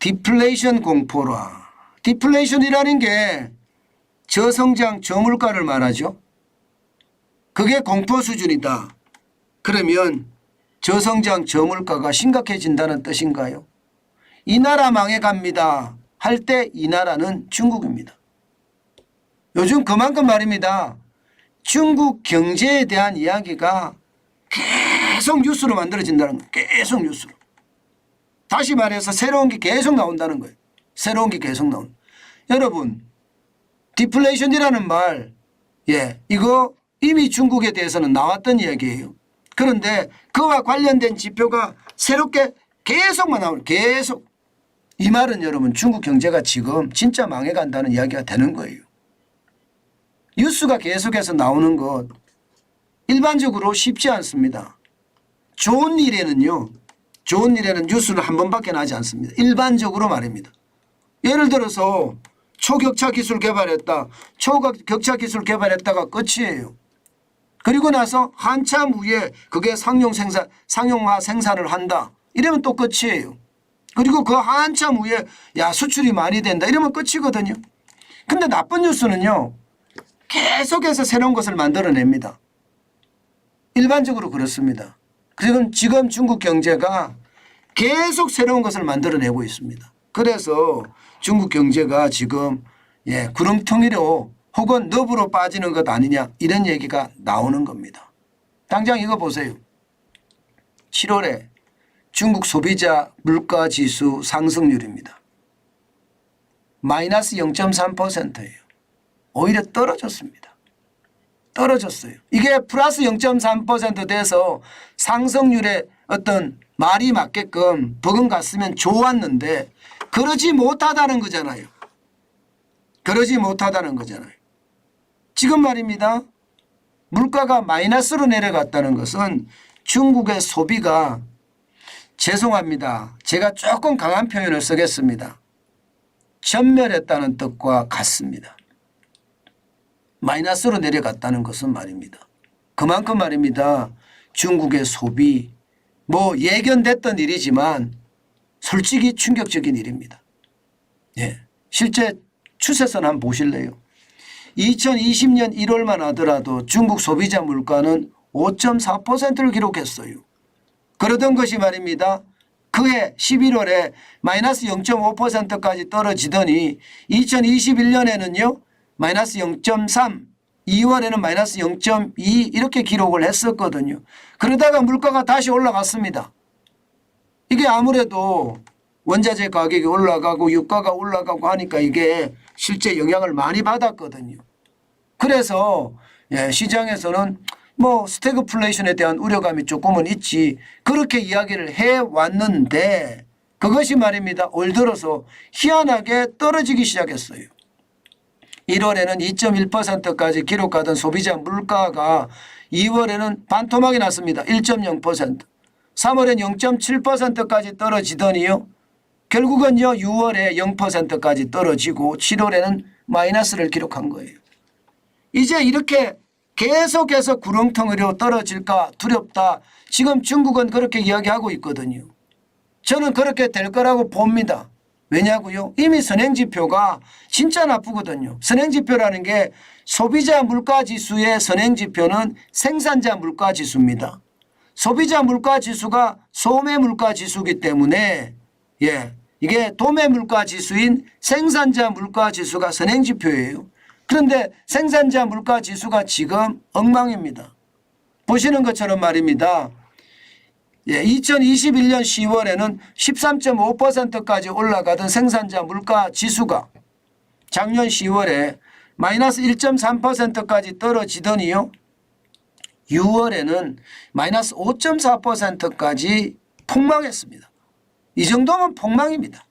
디플레이션 공포라. 디플레이션이라는 게 저성장 저물가를 말하죠. 그게 공포 수준이다. 그러면 저성장 저물가가 심각해진다는 뜻인가요? 이 나라 망해갑니다 할 때 이 나라는 중국입니다. 요즘 그만큼 말입니다. 중국 경제에 대한 이야기가 계속 뉴스로 만들어진다는 거예요. 계속 뉴스로. 다시 말해서 새로운 게 계속 나온다는 거예요. 새로운 게 계속 나온다. 여러분 디플레이션이라는 말 이거 이미 중국에 대해서는 나왔던 이야기예요. 그런데 그와 관련된 지표가 새롭게 계속만 나오는 계속. 이 말은 여러분 중국 경제가 지금 진짜 망해간다는 이야기가 되는 거예요. 뉴스가 계속해서 나오는 것 일반적으로 쉽지 않습니다. 좋은 일에는 뉴스를 한 번밖에 나지 않습니다. 일반적으로 말입니다. 예를 들어서 초격차 기술 개발했다. 초격차 기술 개발했다가 끝이에요. 그리고 나서 한참 후에 그게 상용화 생산을 한다. 이러면 또 끝이에요. 그리고 그 한참 후에 수출이 많이 된다. 이러면 끝이거든요. 근데 나쁜 뉴스는요. 계속해서 새로운 것을 만들어냅니다. 일반적으로 그렇습니다. 지금 중국 경제가 계속 새로운 것을 만들어내고 있습니다. 그래서 중국 경제가 지금 구렁텅이로 혹은 늪으로 빠지는 것 아니냐 이런 얘기가 나오는 겁니다. 당장 이거 보세요. 7월에 중국 소비자 물가지수 상승률입니다. 마이너스 0.3%예요. 오히려 떨어졌습니다. 떨어졌어요. 이게 플러스 0.3% 돼서 상승률에 어떤 말이 맞게끔 버금갔으면 좋았는데 그러지 못하다는 거잖아요. 그러지 못하다는 거잖아요. 지금 말입니다. 물가가 마이너스로 내려갔다는 것은 중국의 소비가 죄송합니다. 제가 조금 강한 표현을 쓰겠습니다. 전멸했다는 뜻과 같습니다. 마이너스로 내려갔다는 것은 말입니다. 그만큼 말입니다. 중국의 소비 예견됐던 일이지만 솔직히 충격적인 일입니다. 실제 추세선 한번 보실래요? 2020년 1월만 하더라도 중국 소비자 물가는 5.4%를 기록했어요. 그러던 것이 말입니다. 그해 11월에 마이너스 0.5%까지 떨어지더니 2021년에는요. 마이너스 0.3, 2월에는 마이너스 0.2 이렇게 기록을 했었거든요. 그러다가 물가가 다시 올라갔습니다. 이게 아무래도 원자재 가격이 올라가고 유가가 올라가고 하니까 이게 실제 영향을 많이 받았거든요. 그래서 시장에서는 스태그플레이션에 대한 우려감이 조금은 있지 그렇게 이야기를 해왔는데 그것이 말입니다. 올 들어서 희한하게 떨어지기 시작했어요. 1월에는 2.1%까지 기록하던 소비자 물가가 2월에는 반토막이 났습니다. 1.0%. 3월엔 0.7%까지 떨어지더니요. 결국은요 6월에 0%까지 떨어지고 7월에는 마이너스를 기록한 거예요. 이제 이렇게 계속해서 구렁텅이로 떨어질까 두렵다. 지금 중국은 그렇게 이야기하고 있거든요. 저는 그렇게 될 거라고 봅니다. 왜냐고요? 이미 선행지표가 진짜 나쁘거든요. 선행지표라는 게 소비자 물가지수의 선행지표는 생산자 물가지수입니다. 소비자 물가지수가 소매 물가지수이기 때문에 이게 도매 물가지수인 생산자 물가지수가 선행지표예요. 그런데 생산자 물가지수가 지금 엉망입니다. 보시는 것처럼 말입니다. 2021년 10월에는 13.5%까지 올라가던 생산자 물가지수가 작년 10월에 마이너스 1.3%까지 떨어지더니요. 6월에는 마이너스 5.4%까지 폭망했습니다. 이 정도면 폭망입니다.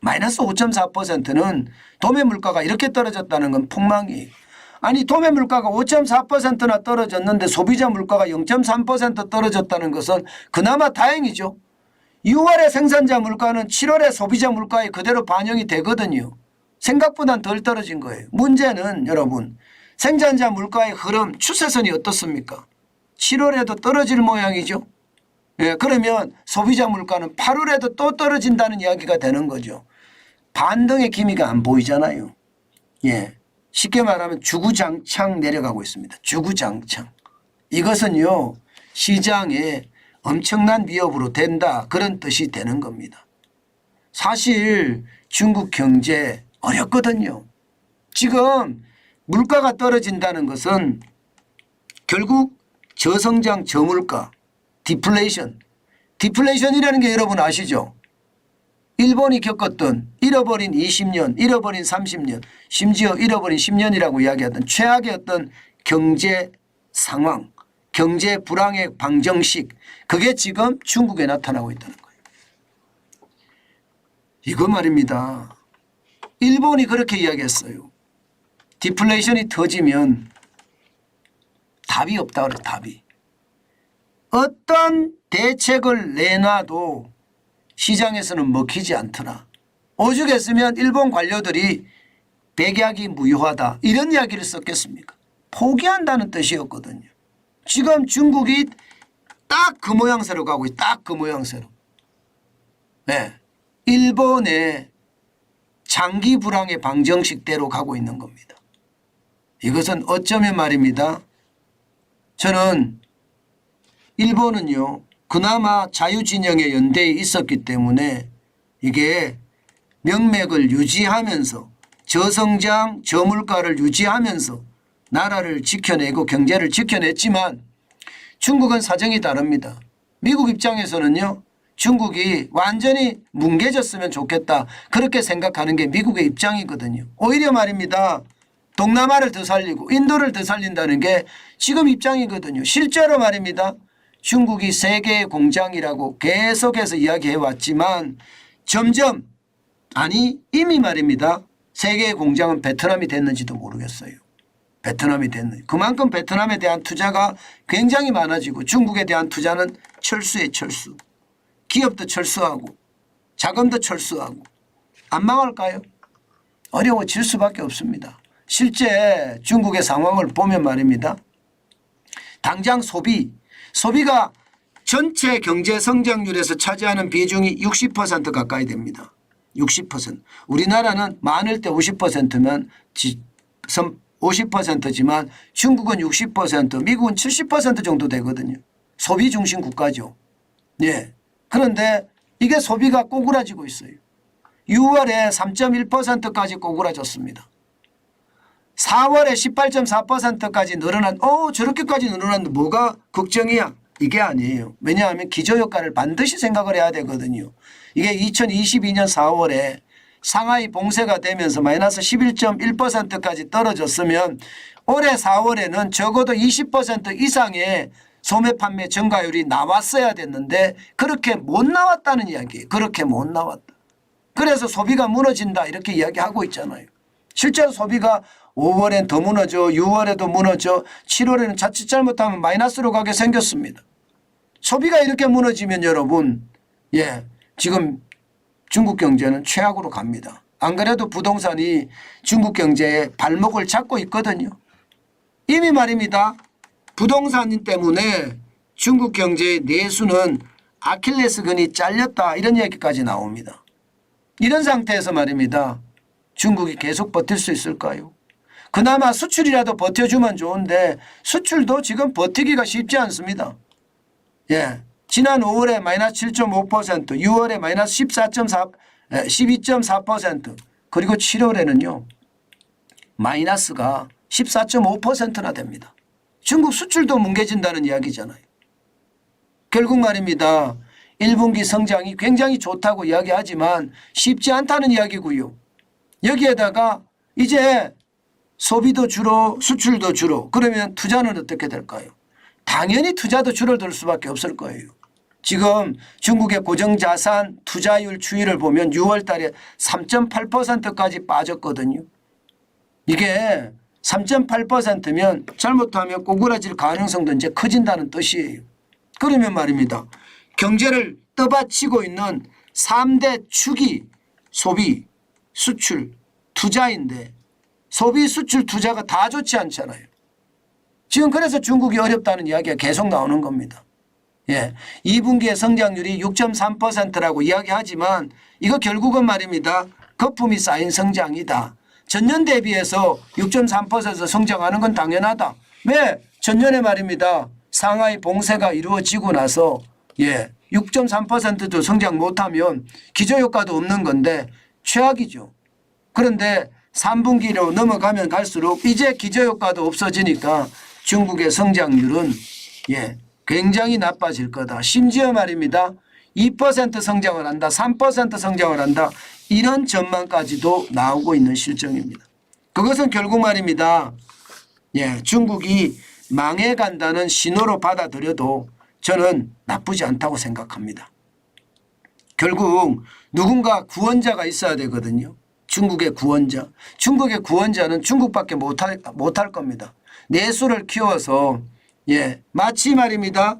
마이너스 5.4%는 도매 물가가 이렇게 떨어졌다는 건 폭망이에요. 아니 도매 물가가 5.4%나 떨어졌는데 소비자 물가가 0.3% 떨어졌다는 것은 그나마 다행이죠. 6월의 생산자 물가는 7월의 소비자 물가에 그대로 반영이 되거든요. 생각보단 덜 떨어진 거예요. 문제는 여러분 생산자 물가의 흐름 추세선이 어떻습니까? 7월에도 떨어질 모양이죠. 예, 그러면 소비자 물가는 8월에도 또 떨어진다는 이야기가 되는 거죠. 반등의 기미가 안 보이잖아요. 예, 쉽게 말하면 주구장창 내려가고 있습니다. 주구장창. 이것은요 시장에 엄청난 위협으로 된다 그런 뜻이 되는 겁니다. 사실 중국 경제 어렵거든요. 지금 물가가 떨어진다는 것은 결국 저성장 저물가 디플레이션. 디플레이션이라는 게 여러분 아시죠? 일본이 겪었던 잃어버린 20년, 잃어버린 30년, 심지어 잃어버린 10년이라고 이야기하던 최악의 어떤 경제 상황, 경제 불황의 방정식, 그게 지금 중국에 나타나고 있다는 거예요. 이거 말입니다. 일본이 그렇게 이야기했어요. 디플레이션이 터지면 답이 없다 그래. 답이. 어떤 대책을 내놔도 시장에서는 먹히지 않더라. 오죽했으면 일본 관료들이 백약이 무효하다 이런 이야기를 썼겠습니까? 포기한다는 뜻이었거든요. 지금 중국이 딱 그 모양새로 가고 있다. 딱 그 모양새로. 네. 일본의 장기 불황의 방정식대로 가고 있는 겁니다. 이것은 어쩌면 말입니다. 저는 일본은요 그나마 자유진영의 연대에 있었기 때문에 이게 명맥을 유지하면서 저성장 저물가를 유지하면서 나라를 지켜내고 경제를 지켜냈지만 중국은 사정이 다릅니다. 미국 입장에서는요 중국이 완전히 뭉개졌으면 좋겠다 그렇게 생각하는 게 미국의 입장이거든요. 오히려 말입니다. 동남아를 더 살리고 인도를 더 살린다는 게 지금 입장이거든요. 실제로 말입니다. 중국이 세계의 공장이라고 계속해서 이야기해 왔지만 점점 아니 이미 말입니다. 세계의 공장은 베트남이 됐는지도 모르겠어요. 베트남이 됐는지. 그만큼 베트남에 대한 투자가 굉장히 많아지고 중국에 대한 투자는 철수에 철수. 기업도 철수하고 자금도 철수하고 안 망할까요? 어려워질 수밖에 없습니다. 실제 중국의 상황을 보면 말입니다. 당장 소비가 전체 경제 성장률에서 차지하는 비중이 60% 가까이 됩니다. 60%. 우리나라는 많을 때 50%면 50%지만 중국은 60%, 미국은 70% 정도 되거든요. 소비 중심 국가죠. 예. 그런데 이게 소비가 꼬꾸라지고 있어요. 6월에 3.1%까지 꼬꾸라졌습니다. 4월에 18.4%까지 늘어난 저렇게까지 늘어났는데 뭐가 걱정이야? 이게 아니에요. 왜냐하면 기저효과를 반드시 생각을 해야 되거든요. 이게 2022년 4월에 상하이 봉쇄가 되면서 마이너스 11.1%까지 떨어졌으면 올해 4월에는 적어도 20% 이상의 소매 판매 증가율이 나왔어야 됐는데 그렇게 못 나왔다는 이야기예요. 그렇게 못 나왔다. 그래서 소비가 무너진다 이렇게 이야기하고 있잖아요. 실제로 소비가 5월엔 더 무너져 6월에도 무너져 7월에는 자칫 잘못하면 마이너스로 가게 생겼습니다. 소비가 이렇게 무너지면 여러분 지금 중국 경제는 최악으로 갑니다. 안 그래도 부동산이 중국 경제의 발목을 잡고 있거든요. 이미 말입니다. 부동산 때문에 중국 경제의 내수는 아킬레스건이 잘렸다 이런 얘기까지 나옵니다. 이런 상태에서 말입니다. 중국이 계속 버틸 수 있을까요? 그나마 수출이라도 버텨주면 좋은데 수출도 지금 버티기가 쉽지 않습니다. 지난 5월에 마이너스 7.5%, 6월에 마이너스 12.4%, 그리고 7월에는요. 마이너스가 14.5%나 됩니다. 중국 수출도 뭉개진다는 이야기잖아요. 결국 말입니다. 1분기 성장이 굉장히 좋다고 이야기하지만 쉽지 않다는 이야기고요. 여기에다가 이제 소비도 줄어 수출도 줄어 그러면 투자는 어떻게 될까요? 당연히 투자도 줄어들 수밖에 없을 거예요. 지금 중국의 고정자산 투자율 추이를 보면 6월 달에 3.8%까지 빠졌거든요. 이게 3.8%면 잘못하면 꼬꾸라질 가능성도 이제 커진다는 뜻이에요. 그러면 말입니다. 경제를 떠받치고 있는 3대 축이 소비, 수출, 투자인데 소비, 수출, 투자가 다 좋지 않잖아요. 지금 그래서 중국이 어렵다는 이야기가 계속 나오는 겁니다. 예. 2분기의 성장률이 6.3%라고 이야기하지만 이거 결국은 말입니다. 거품이 쌓인 성장이다. 전년 대비해서 6.3% 성장하는 건 당연하다. 왜? 전년에 말입니다. 상하이 봉쇄가 이루어지고 나서 6.3%도 성장 못하면 기저효과도 없는 건데 최악이죠. 그런데 3분기로 넘어가면 갈수록 이제 기저효과도 없어지니까 중국의 성장률은 굉장히 나빠질 거다. 심지어 말입니다. 2% 성장을 한다. 3% 성장을 한다. 이런 전망까지도 나오고 있는 실정입니다. 그것은 결국 말입니다. 중국이 망해간다는 신호로 받아들여도 저는 나쁘지 않다고 생각합니다. 결국 누군가 구원자가 있어야 되거든요. 중국의 구원자. 중국의 구원자는 중국밖에 못할 겁니다. 내수를 키워서 마치 말입니다.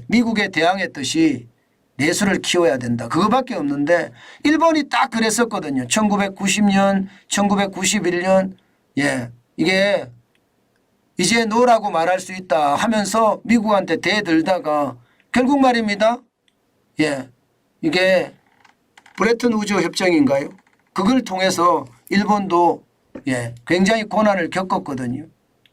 미국에 대항했듯이 내수를 키워야 된다. 그거밖에 없는데 일본이 딱 그랬었거든요. 1990년, 1991년 이게 이제 노라고 말할 수 있다 하면서 미국한테 대들다가 결국 말입니다. 이게 브레튼 우즈 협정인가요? 그걸 통해서 일본도 굉장히 고난을 겪었거든요.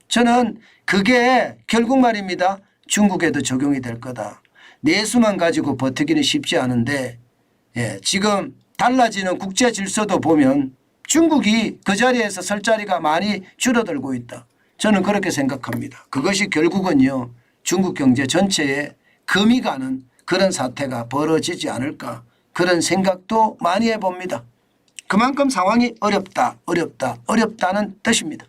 저는 그게 결국 말입니다. 중국에도 적용이 될 거다. 내수만 가지고 버티기는 쉽지 않은데 지금 달라지는 국제 질서도 보면 중국이 그 자리에서 설 자리가 많이 줄어들고 있다. 저는 그렇게 생각합니다. 그것이 결국은요. 중국 경제 전체에 금이 가는 그런 사태가 벌어지지 않을까 그런 생각도 많이 해봅니다. 그만큼 상황이 어렵다는 뜻입니다.